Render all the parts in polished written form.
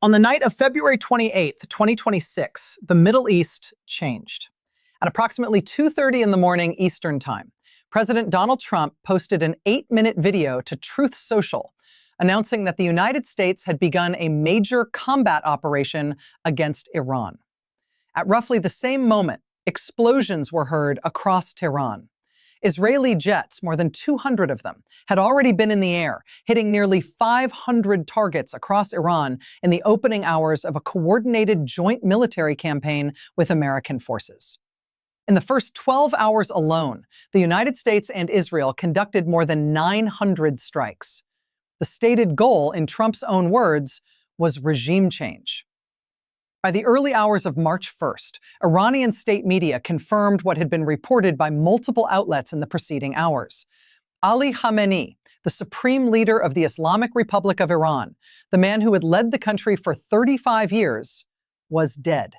On the night of February 28th, 2026, the Middle East changed. At approximately 2:30 in the morning Eastern Time, President Donald Trump posted an 8-minute video to Truth Social, announcing that the United States had begun a major combat operation against Iran. At roughly the same moment, explosions were heard across Tehran. Israeli jets, more than 200 of them, had already been in the air, hitting nearly 500 targets across Iran in the opening hours of a coordinated joint military campaign with American forces. In the first 12 hours alone, the United States and Israel conducted more than 900 strikes. The stated goal, in Trump's own words, was regime change. By the early hours of March 1st, Iranian state media confirmed what had been reported by multiple outlets in the preceding hours. Ali Khamenei, the supreme leader of the Islamic Republic of Iran, the man who had led the country for 35 years, was dead,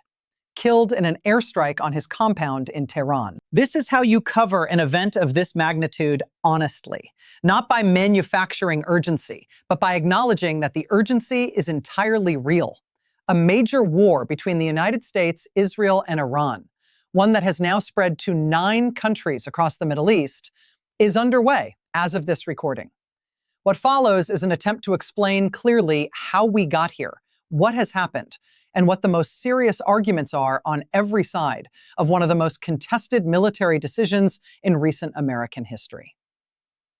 killed in an airstrike on his compound in Tehran. This is how you cover an event of this magnitude honestly, not by manufacturing urgency, but by acknowledging that the urgency is entirely real. A major war between the United States, Israel, and Iran, one that has now spread to 9 countries across the Middle East, is underway as of this recording. What follows is an attempt to explain clearly how we got here, what has happened, and what the most serious arguments are on every side of one of the most contested military decisions in recent American history.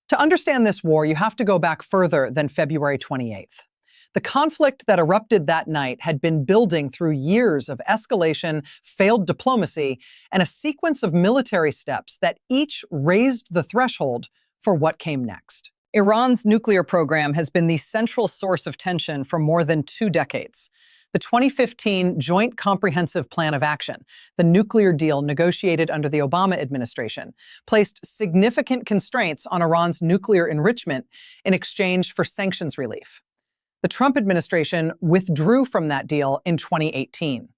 To understand this war, you have to go back further than February 28th. The conflict that erupted that night had been building through years of escalation, failed diplomacy, and a sequence of military steps that each raised the threshold for what came next. Iran's nuclear program has been the central source of tension for more than 2 decades. The 2015 Joint Comprehensive Plan of Action, the nuclear deal negotiated under the Obama administration, placed significant constraints on Iran's nuclear enrichment in exchange for sanctions relief. The Trump administration withdrew from that deal in 2018.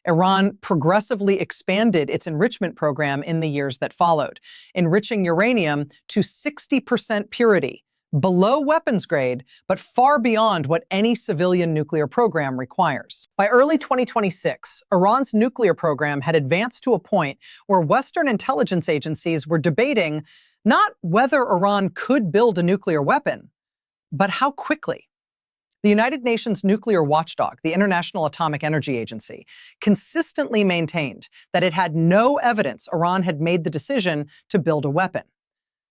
Iran progressively expanded its enrichment program in the years that followed, enriching uranium to 60% purity, below weapons grade, but far beyond what any civilian nuclear program requires. By early 2026, Iran's nuclear program had advanced to a point where Western intelligence agencies were debating not whether Iran could build a nuclear weapon, but how quickly. The United Nations nuclear watchdog, the International Atomic Energy Agency, consistently maintained that it had no evidence Iran had made the decision to build a weapon.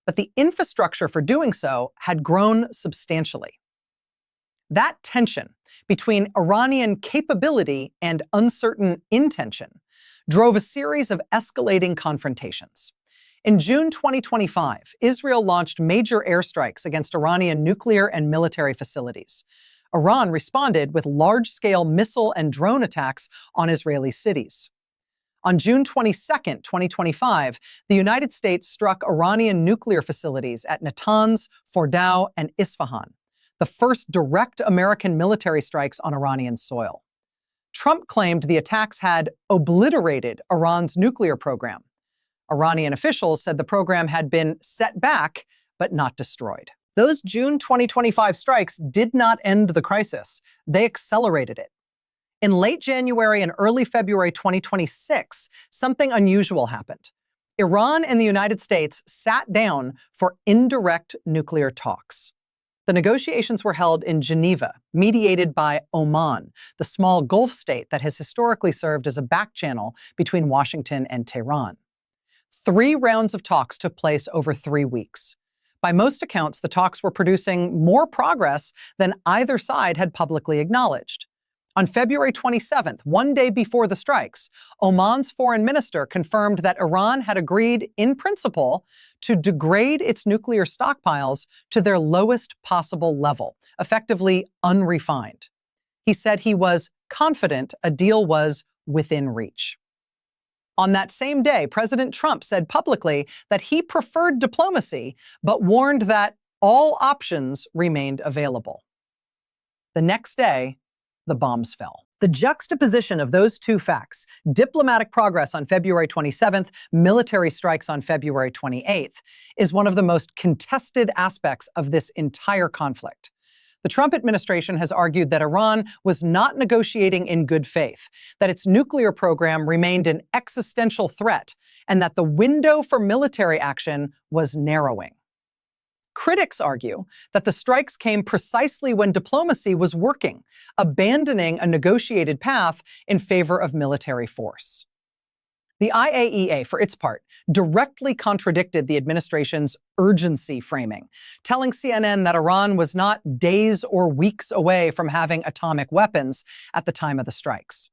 But the infrastructure for doing so had grown substantially. That tension between Iranian capability and uncertain intention drove a series of escalating confrontations. In June 2025, Israel launched major airstrikes against Iranian nuclear and military facilities. Iran responded with large-scale missile and drone attacks on Israeli cities. On June 22, 2025, the United States struck Iranian nuclear facilities at Natanz, Fordow, and Isfahan, the first direct American military strikes on Iranian soil. Trump claimed the attacks had obliterated Iran's nuclear program. Iranian officials said the program had been set back, but not destroyed. Those June 2025 strikes did not end the crisis. They accelerated it. In late January and early February 2026, something unusual happened. Iran and the United States sat down for indirect nuclear talks. The negotiations were held in Geneva, mediated by Oman, the small Gulf state that has historically served as a back channel between Washington and Tehran. 3 rounds of talks took place over 3 weeks. By most accounts, the talks were producing more progress than either side had publicly acknowledged. On February 27th, 1 day before the strikes, Oman's foreign minister confirmed that Iran had agreed, in principle, to degrade its nuclear stockpiles to their lowest possible level, effectively unrefined. He said he was confident a deal was within reach. On that same day, President Trump said publicly that he preferred diplomacy, but warned that all options remained available. The next day, the bombs fell. The juxtaposition of those 2 facts, diplomatic progress on February 27th, military strikes on February 28th, is one of the most contested aspects of this entire conflict. The Trump administration has argued that Iran was not negotiating in good faith, that its nuclear program remained an existential threat, and that the window for military action was narrowing. Critics argue that the strikes came precisely when diplomacy was working, abandoning a negotiated path in favor of military force. The IAEA, for its part, directly contradicted the administration's urgency framing, telling CNN that Iran was not days or weeks away from having atomic weapons at the time of the strikes.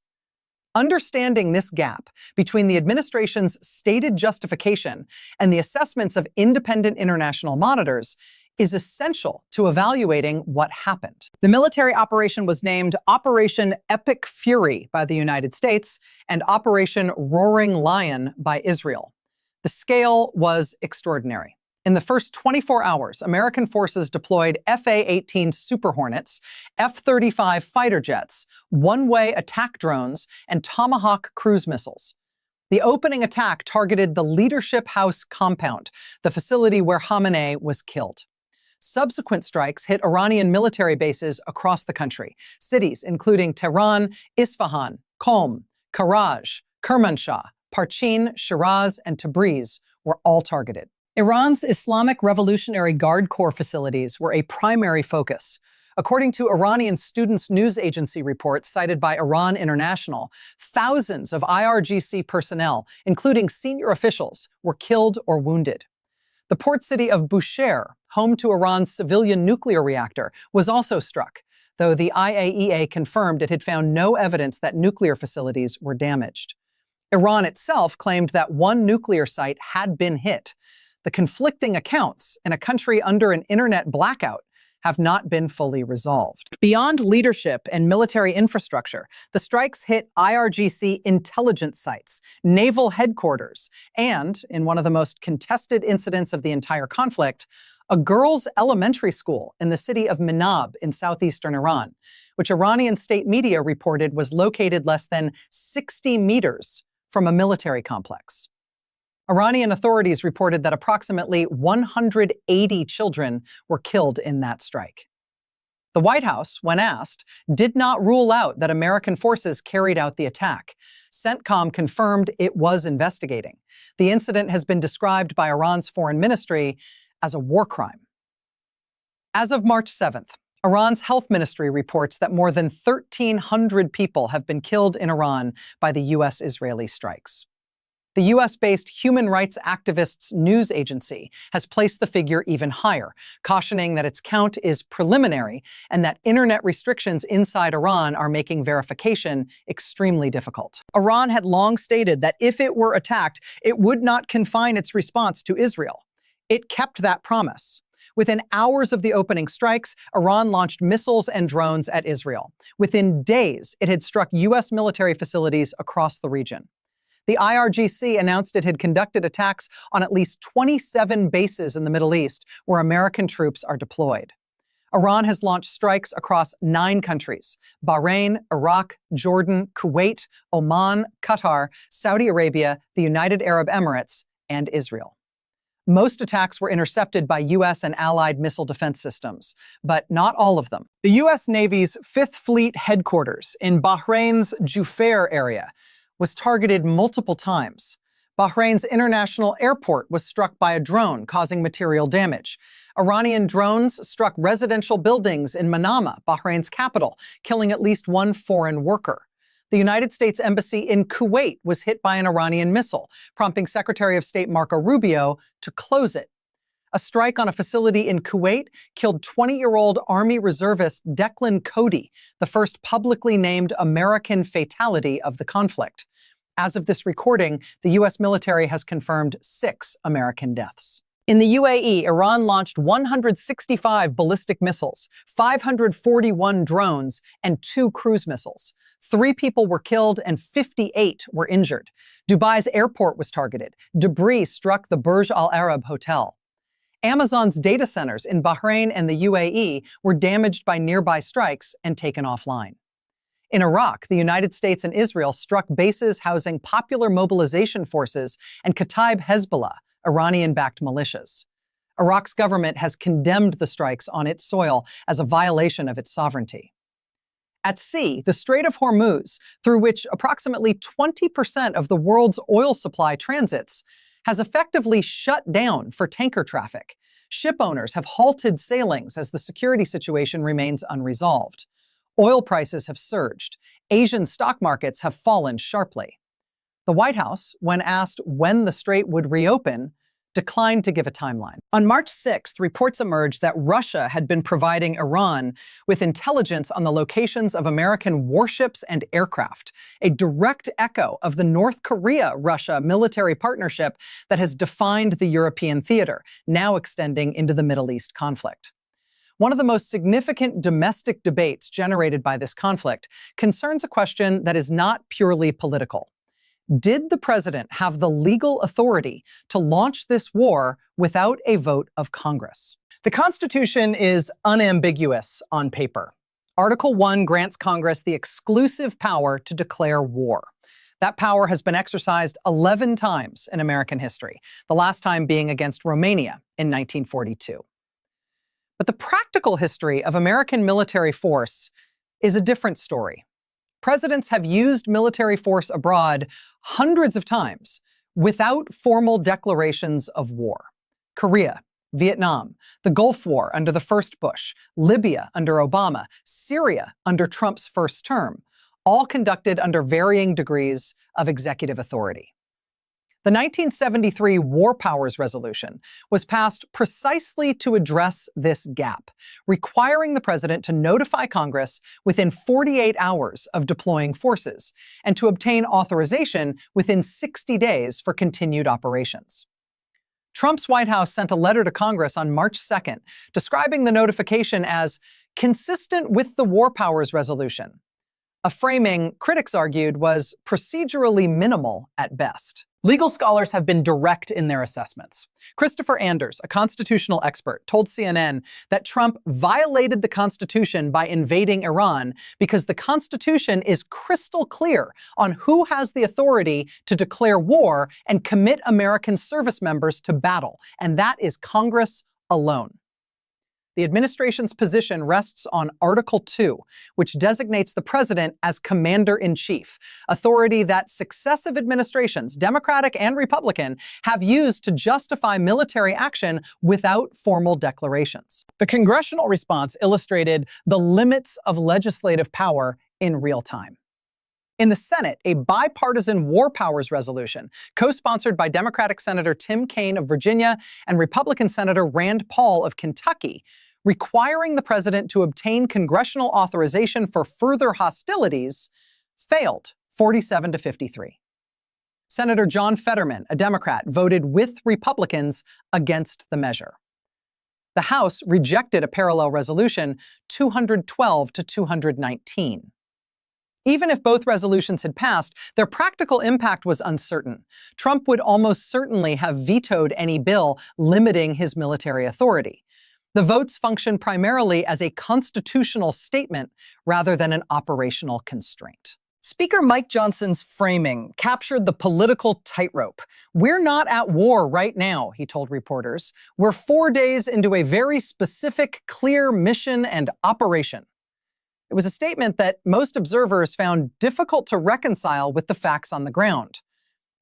Understanding this gap between the administration's stated justification and the assessments of independent international monitors is essential to evaluating what happened. The military operation was named Operation Epic Fury by the United States and Operation Roaring Lion by Israel. The scale was extraordinary. In the first 24 hours, American forces deployed F/A-18 Super Hornets, F-35 fighter jets, one-way attack drones, and Tomahawk cruise missiles. The opening attack targeted the Leadership House compound, the facility where Khamenei was killed. Subsequent strikes hit Iranian military bases across the country. Cities including Tehran, Isfahan, Qom, Karaj, Kermanshah, Parchin, Shiraz, and Tabriz were all targeted. Iran's Islamic Revolutionary Guard Corps facilities were a primary focus. According to Iranian Students News Agency reports cited by Iran International, thousands of IRGC personnel, including senior officials, were killed or wounded. The port city of Bushehr, home to Iran's civilian nuclear reactor, was also struck, though the IAEA confirmed it had found no evidence that nuclear facilities were damaged. Iran itself claimed that one nuclear site had been hit. The conflicting accounts in a country under an internet blackout have not been fully resolved. Beyond leadership and military infrastructure, the strikes hit IRGC intelligence sites, naval headquarters, and, in one of the most contested incidents of the entire conflict, a girls' elementary school in the city of Maddow in southeastern Iran, which Iranian state media reported was located less than 60 meters from a military complex. Iranian authorities reported that approximately 180 children were killed in that strike. The White House, when asked, did not rule out that American forces carried out the attack. CENTCOM confirmed it was investigating. The incident has been described by Iran's foreign ministry as a war crime. As of March 7th, Iran's health ministry reports that more than 1,300 people have been killed in Iran by the U.S.-Israeli strikes. The U.S.-based human rights activists news agency has placed the figure even higher, cautioning that its count is preliminary and that internet restrictions inside Iran are making verification extremely difficult. Iran had long stated that if it were attacked, it would not confine its response to Israel. It kept that promise. Within hours of the opening strikes, Iran launched missiles and drones at Israel. Within days, it had struck U.S. military facilities across the region. The IRGC announced it had conducted attacks on at least 27 bases in the Middle East where American troops are deployed. Iran has launched strikes across 9 countries: Bahrain, Iraq, Jordan, Kuwait, Oman, Qatar, Saudi Arabia, the United Arab Emirates, and Israel. Most attacks were intercepted by U.S. and allied missile defense systems, but not all of them. The U.S. Navy's 5th Fleet headquarters in Bahrain's Jubair area was targeted multiple times. Bahrain's international airport was struck by a drone, causing material damage. Iranian drones struck residential buildings in Manama, Bahrain's capital, killing at least one foreign worker. The United States Embassy in Kuwait was hit by an Iranian missile, prompting Secretary of State Marco Rubio to close it. A strike on a facility in Kuwait killed 20-year-old Army reservist Declan Cody, the first publicly named American fatality of the conflict. As of this recording, the U.S. military has confirmed 6 American deaths. In the UAE, Iran launched 165 ballistic missiles, 541 drones, and 2 cruise missiles. 3 people were killed and 58 were injured. Dubai's airport was targeted. Debris struck the Burj Al Arab hotel. Amazon's data centers in Bahrain and the UAE were damaged by nearby strikes and taken offline. In Iraq, the United States and Israel struck bases housing Popular Mobilization Forces and Kataib Hezbollah, Iranian-backed militias. Iraq's government has condemned the strikes on its soil as a violation of its sovereignty. At sea, the Strait of Hormuz, through which approximately 20% of the world's oil supply transits, has effectively shut down for tanker traffic. Ship owners have halted sailings as the security situation remains unresolved. Oil prices have surged. Asian stock markets have fallen sharply. The White House, when asked when the strait would reopen, declined to give a timeline. On March 6th, reports emerged that Russia had been providing Iran with intelligence on the locations of American warships and aircraft, a direct echo of the North Korea-Russia military partnership that has defined the European theater, now extending into the Middle East conflict. One of the most significant domestic debates generated by this conflict concerns a question that is not purely political. Did the president have the legal authority to launch this war without a vote of Congress? The Constitution is unambiguous on paper. Article 1 grants Congress the exclusive power to declare war. That power has been exercised 11 times in American history, the last time being against Romania in 1942. But the practical history of American military force is a different story. Presidents have used military force abroad hundreds of times without formal declarations of war. Korea, Vietnam, the Gulf War under the first Bush, Libya under Obama, Syria under Trump's first term, all conducted under varying degrees of executive authority. The 1973 War Powers Resolution was passed precisely to address this gap, requiring the president to notify Congress within 48 hours of deploying forces and to obtain authorization within 60 days for continued operations. Trump's White House sent a letter to Congress on March 2nd, describing the notification as consistent with the War Powers Resolution, a framing critics argued was procedurally minimal at best. Legal scholars have been direct in their assessments. Christopher Anders, a constitutional expert, told CNN that Trump violated the Constitution by invading Iran because the Constitution is crystal clear on who has the authority to declare war and commit American service members to battle, and that is Congress alone. The administration's position rests on Article 2, which designates the president as commander-in-chief, authority that successive administrations, Democratic and Republican, have used to justify military action without formal declarations. The congressional response illustrated the limits of legislative power in real time. In the Senate, a bipartisan War Powers Resolution, co-sponsored by Democratic Senator Tim Kaine of Virginia and Republican Senator Rand Paul of Kentucky, requiring the president to obtain congressional authorization for further hostilities, failed 47-53. Senator John Fetterman, a Democrat, voted with Republicans against the measure. The House rejected a parallel resolution 212-219. Even if both resolutions had passed, their practical impact was uncertain. Trump would almost certainly have vetoed any bill limiting his military authority. The votes function primarily as a constitutional statement rather than an operational constraint. Speaker Mike Johnson's framing captured the political tightrope. "We're not at war right now," he told reporters. "We're 4 days into a very specific, clear mission and operation." It was a statement that most observers found difficult to reconcile with the facts on the ground.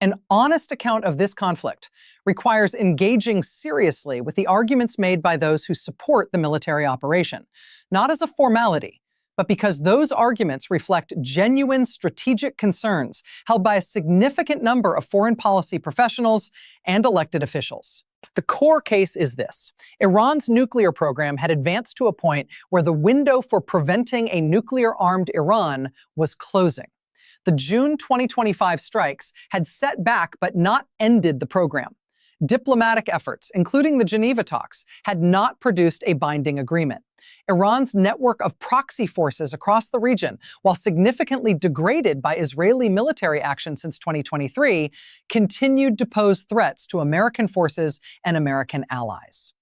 An honest account of this conflict requires engaging seriously with the arguments made by those who support the military operation, not as a formality, but because those arguments reflect genuine strategic concerns held by a significant number of foreign policy professionals and elected officials. The core case is this: Iran's nuclear program had advanced to a point where the window for preventing a nuclear-armed Iran was closing. The June 2025 strikes had set back but not ended the program. Diplomatic efforts, including the Geneva talks, had not produced a binding agreement. Iran's network of proxy forces across the region, while significantly degraded by Israeli military action since 2023, continued to pose threats to American forces and American allies.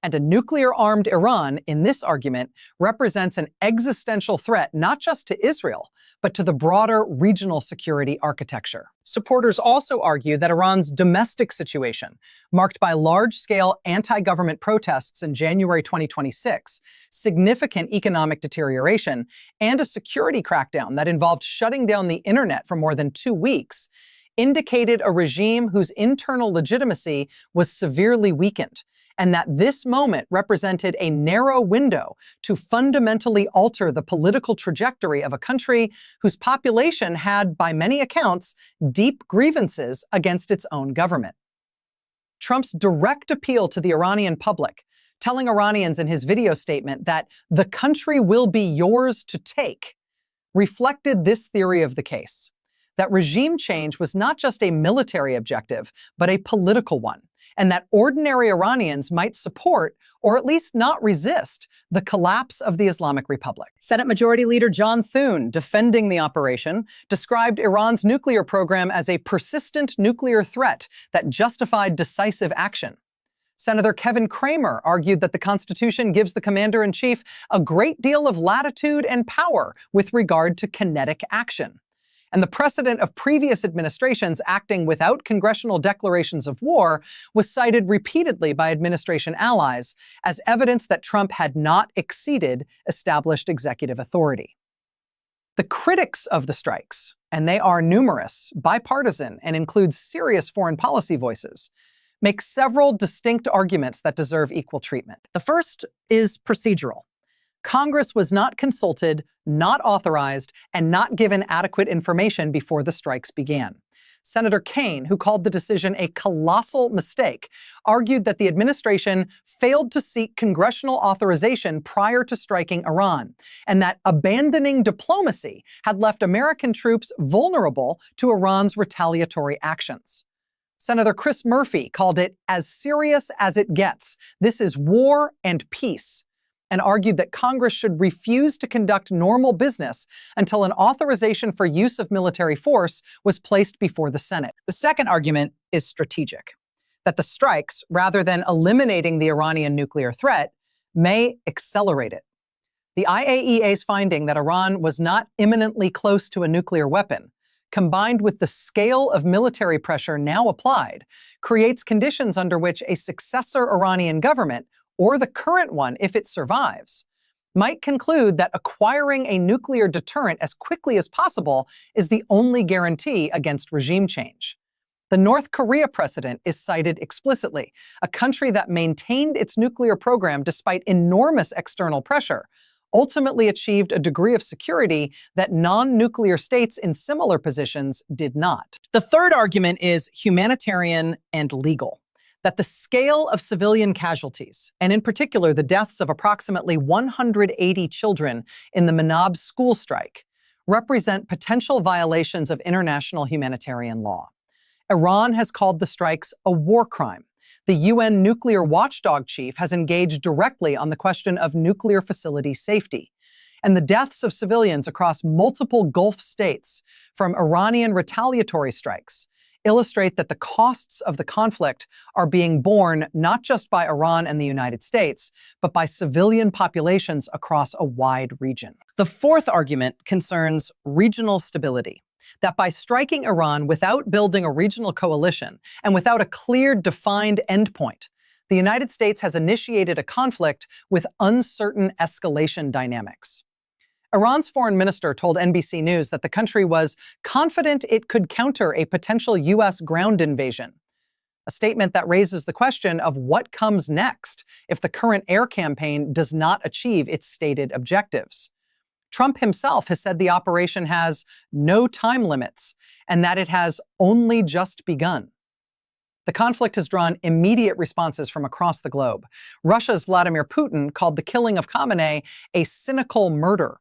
And a nuclear-armed Iran, in this argument, represents an existential threat not just to Israel, but to the broader regional security architecture. Supporters also argue that Iran's domestic situation, marked by large-scale anti-government protests in January 2026, significant economic deterioration, and a security crackdown that involved shutting down the internet for more than 2 weeks, indicated a regime whose internal legitimacy was severely weakened, and that this moment represented a narrow window to fundamentally alter the political trajectory of a country whose population had, by many accounts, deep grievances against its own government. Trump's direct appeal to the Iranian public, telling Iranians in his video statement that the country will be yours to take, reflected this theory of the case, that regime change was not just a military objective, but a political one, and that ordinary Iranians might support, or at least not resist, the collapse of the Islamic Republic. Senate Majority Leader John Thune, defending the operation, described Iran's nuclear program as a persistent nuclear threat that justified decisive action. Senator Kevin Cramer argued that the Constitution gives the commander-in-chief a great deal of latitude and power with regard to kinetic action. And the precedent of previous administrations acting without congressional declarations of war was cited repeatedly by administration allies as evidence that Trump had not exceeded established executive authority. The critics of the strikes, and they are numerous, bipartisan, and include serious foreign policy voices, make several distinct arguments that deserve equal treatment. The first is procedural. Congress was not consulted, not authorized, and not given adequate information before the strikes began. Senator Kaine, who called the decision a colossal mistake, argued that the administration failed to seek congressional authorization prior to striking Iran, and that abandoning diplomacy had left American troops vulnerable to Iran's retaliatory actions. Senator Chris Murphy called it as serious as it gets. This is war and peace, and argued that Congress should refuse to conduct normal business until an authorization for use of military force was placed before the Senate. The second argument is strategic, that the strikes, rather than eliminating the Iranian nuclear threat, may accelerate it. The IAEA's finding that Iran was not imminently close to a nuclear weapon, combined with the scale of military pressure now applied, creates conditions under which a successor Iranian government, or the current one if it survives, might conclude that acquiring a nuclear deterrent as quickly as possible is the only guarantee against regime change. The North Korea precedent is cited explicitly, a country that maintained its nuclear program despite enormous external pressure, ultimately achieved a degree of security that non-nuclear states in similar positions did not. The third argument is humanitarian and legal, that the scale of civilian casualties, and in particular the deaths of approximately 180 children in the Maddow school strike, represent potential violations of international humanitarian law. Iran has called the strikes a war crime. The UN nuclear watchdog chief has engaged directly on the question of nuclear facility safety. And the deaths of civilians across multiple Gulf states from Iranian retaliatory strikes illustrate that the costs of the conflict are being borne not just by Iran and the United States, but by civilian populations across a wide region. The fourth argument concerns regional stability, that by striking Iran without building a regional coalition and without a clear, defined endpoint, the United States has initiated a conflict with uncertain escalation dynamics. Iran's foreign minister told NBC News that the country was confident it could counter a potential U.S. ground invasion, a statement that raises the question of what comes next if the current air campaign does not achieve its stated objectives. Trump himself has said the operation has no time limits and that it has only just begun. The conflict has drawn immediate responses from across the globe. Russia's Vladimir Putin called the killing of Khamenei a cynical murder.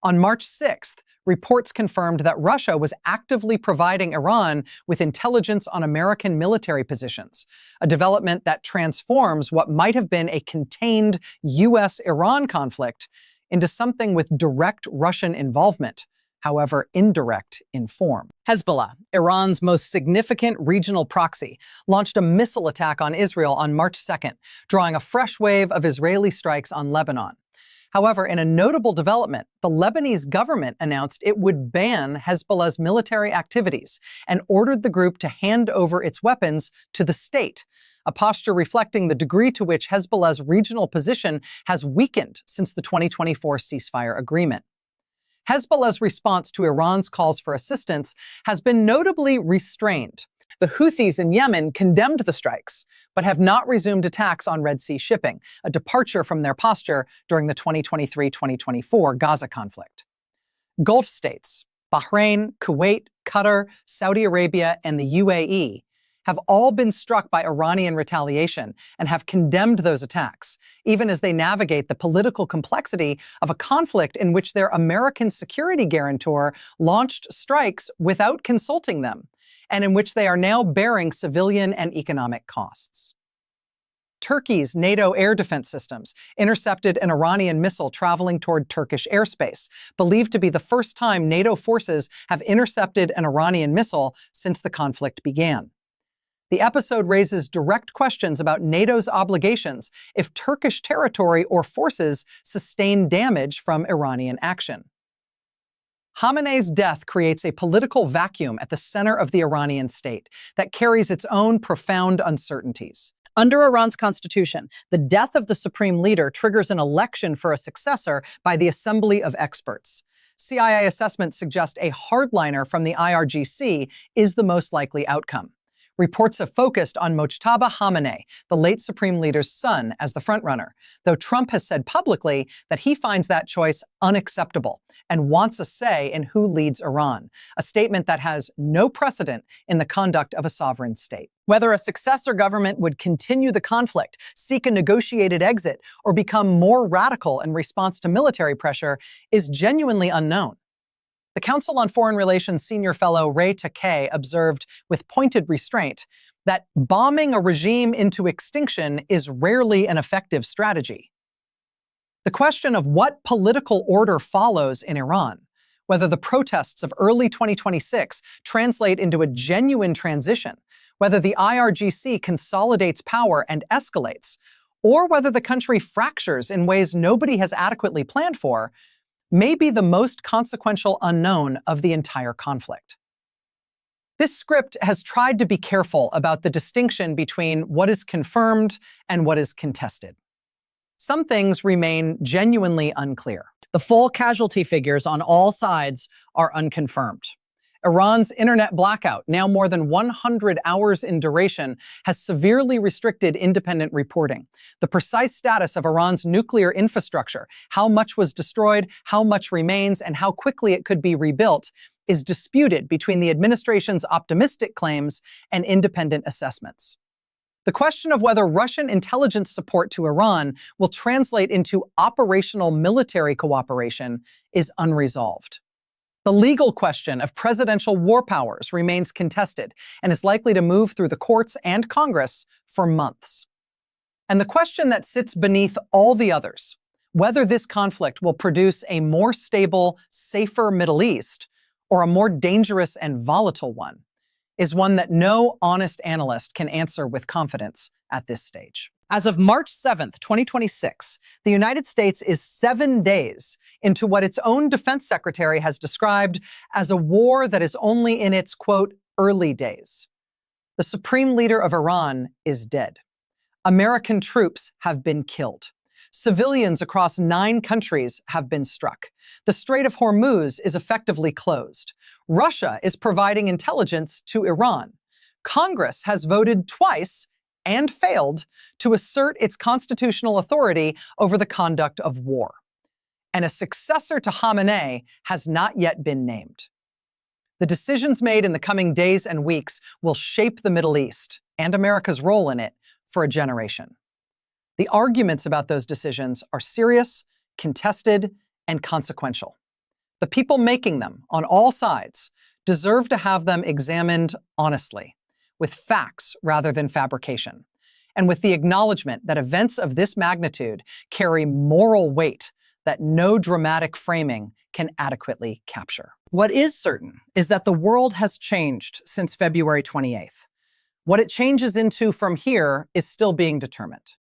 On March 6th, reports confirmed that Russia was actively providing Iran with intelligence on American military positions, a development that transforms what might have been a contained U.S.-Iran conflict into something with direct Russian involvement, however indirect in form. Hezbollah, Iran's most significant regional proxy, launched a missile attack on Israel on March 2nd, drawing a fresh wave of Israeli strikes on Lebanon. However, in a notable development, the Lebanese government announced it would ban Hezbollah's military activities and ordered the group to hand over its weapons to the state, a posture reflecting the degree to which Hezbollah's regional position has weakened since the 2024 ceasefire agreement. Hezbollah's response to Iran's calls for assistance has been notably restrained. The Houthis in Yemen condemned the strikes, but have not resumed attacks on Red Sea shipping, a departure from their posture during the 2023-2024 Gaza conflict. Gulf states, Bahrain, Kuwait, Qatar, Saudi Arabia, and the UAE have all been struck by Iranian retaliation and have condemned those attacks, even as they navigate the political complexity of a conflict in which their American security guarantor launched strikes without consulting them, and in which they are now bearing civilian and economic costs. Turkey's NATO air defense systems intercepted an Iranian missile traveling toward Turkish airspace, believed to be the first time NATO forces have intercepted an Iranian missile since the conflict began. The episode raises direct questions about NATO's obligations if Turkish territory or forces sustain damage from Iranian action. Khamenei's death creates a political vacuum at the center of the Iranian state that carries its own profound uncertainties. Under Iran's constitution, the death of the supreme leader triggers an election for a successor by the Assembly of Experts. CIA assessments suggest a hardliner from the IRGC is the most likely outcome. Reports have focused on Mojtaba Khamenei, the late Supreme Leader's son, as the frontrunner, though Trump has said publicly that he finds that choice unacceptable and wants a say in who leads Iran, a statement that has no precedent in the conduct of a sovereign state. Whether a successor government would continue the conflict, seek a negotiated exit, or become more radical in response to military pressure is genuinely unknown. The Council on Foreign Relations senior fellow Ray Takei observed with pointed restraint that bombing a regime into extinction is rarely an effective strategy. The question of what political order follows in Iran, whether the protests of early 2026 translate into a genuine transition, whether the IRGC consolidates power and escalates, or whether the country fractures in ways nobody has adequately planned for, may be the most consequential unknown of the entire conflict. This script has tried to be careful about the distinction between what is confirmed and what is contested. Some things remain genuinely unclear. The full casualty figures on all sides are unconfirmed. Iran's internet blackout, now more than 100 hours in duration, has severely restricted independent reporting. The precise status of Iran's nuclear infrastructure, how much was destroyed, how much remains, and how quickly it could be rebuilt, is disputed between the administration's optimistic claims and independent assessments. The question of whether Russian intelligence support to Iran will translate into operational military cooperation is unresolved. The legal question of presidential war powers remains contested and is likely to move through the courts and Congress for months. And the question that sits beneath all the others, whether this conflict will produce a more stable, safer Middle East or a more dangerous and volatile one, is one that no honest analyst can answer with confidence at this stage. As of March 7th, 2026, the United States is 7 days into what its own defense secretary has described as a war that is only in its, quote, early days. The supreme leader of Iran is dead. American troops have been killed. Civilians across 9 countries have been struck. The Strait of Hormuz is effectively closed. Russia is providing intelligence to Iran. Congress has voted twice and failed to assert its constitutional authority over the conduct of war. And a successor to Khamenei has not yet been named. The decisions made in the coming days and weeks will shape the Middle East and America's role in it for a generation. The arguments about those decisions are serious, contested, and consequential. The people making them, on all sides, deserve to have them examined honestly, with facts rather than fabrication, and with the acknowledgement that events of this magnitude carry moral weight that no dramatic framing can adequately capture. What is certain is that the world has changed since February 28th. What it changes into from here is still being determined.